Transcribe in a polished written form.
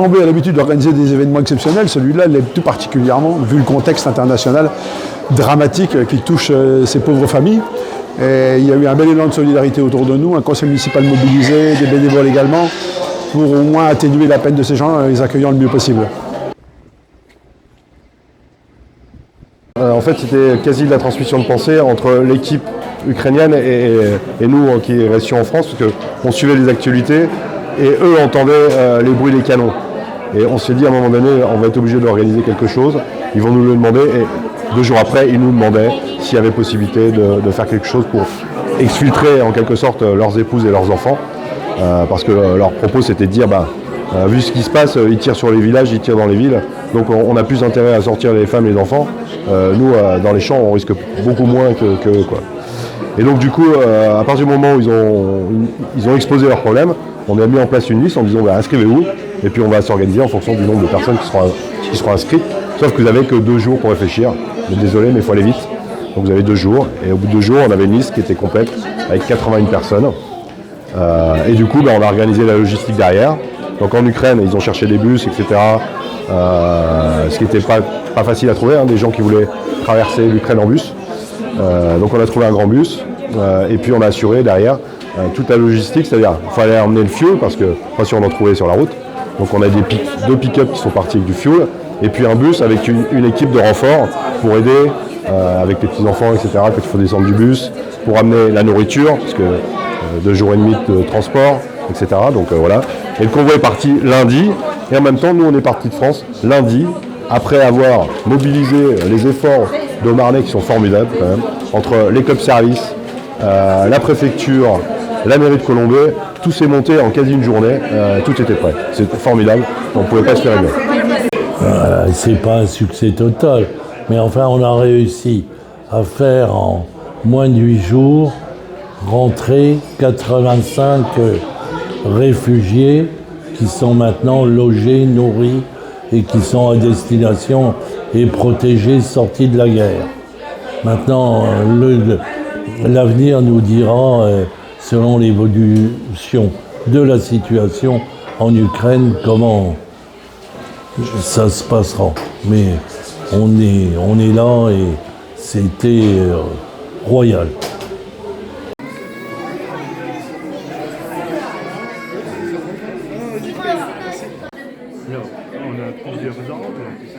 Colombie a l'habitude d'organiser des événements exceptionnels, celui-là l'est tout particulièrement, vu le contexte international dramatique qui touche ces pauvres familles. Et il y a eu un bel élan de solidarité autour de nous, un conseil municipal mobilisé, des bénévoles également, pour au moins atténuer la peine de ces gens en les accueillant le mieux possible. En fait, c'était quasi de la transmission de pensée entre l'équipe ukrainienne et nous qui restions en France, parce qu'on suivait les actualités et eux entendaient les bruits des canons. Et on s'est dit à un moment donné, on va être obligé d'organiser quelque chose, ils vont nous le demander, et 2 jours après, ils nous demandaient s'il y avait possibilité de faire quelque chose pour exfiltrer en quelque sorte leurs épouses et leurs enfants, parce que leur propos c'était de dire, vu ce qui se passe, ils tirent sur les villages, ils tirent dans les villes, donc on a plus intérêt à sortir les femmes et les enfants. Nous, dans les champs, on risque beaucoup moins que eux, quoi. Et donc du coup, à partir du moment où ils ont exposé leurs problèmes, on a mis en place une liste en disant inscrivez-vous, et puis on va s'organiser en fonction du nombre de personnes qui seront inscrites, sauf que vous n'avez que 2 jours pour réfléchir. Mais désolé, mais il faut aller vite. Donc vous avez 2 jours, et au bout de 2 jours, on avait une liste qui était complète, avec 81 personnes. Et du coup, on a organisé la logistique derrière. Donc en Ukraine, ils ont cherché des bus, etc. Ce qui n'était pas facile à trouver, des gens qui voulaient traverser l'Ukraine en bus. Donc on a trouvé un grand bus, et puis on a assuré derrière toute la logistique, c'est-à-dire qu'il fallait emmener le fuel, parce que pas sûr on en trouvait sur la route. Donc on a 2 pick-up qui sont partis avec du fuel, et puis un bus avec une équipe de renfort pour aider avec les petits-enfants, etc., quand il faut descendre du bus, pour amener la nourriture, parce que 2 jours et demi de transport, etc. Donc voilà. Et le convoi est parti lundi, et en même temps, nous on est parti de France lundi, après avoir mobilisé les efforts de Marnay qui sont formidables quand même, entre les clubs services, la préfecture, la mairie de Colombey, tout s'est monté en quasi une journée, tout était prêt. C'était formidable, on ne pouvait pas espérer mieux. C'est pas un succès total, mais enfin on a réussi à faire en moins de 8 jours rentrer 85 réfugiés qui sont maintenant logés, nourris et qui sont à destination et protégés, sortis de la guerre. Maintenant, l'avenir nous dira, selon l'évolution de la situation en Ukraine, comment ça se passera. Mais on est là et c'était royal.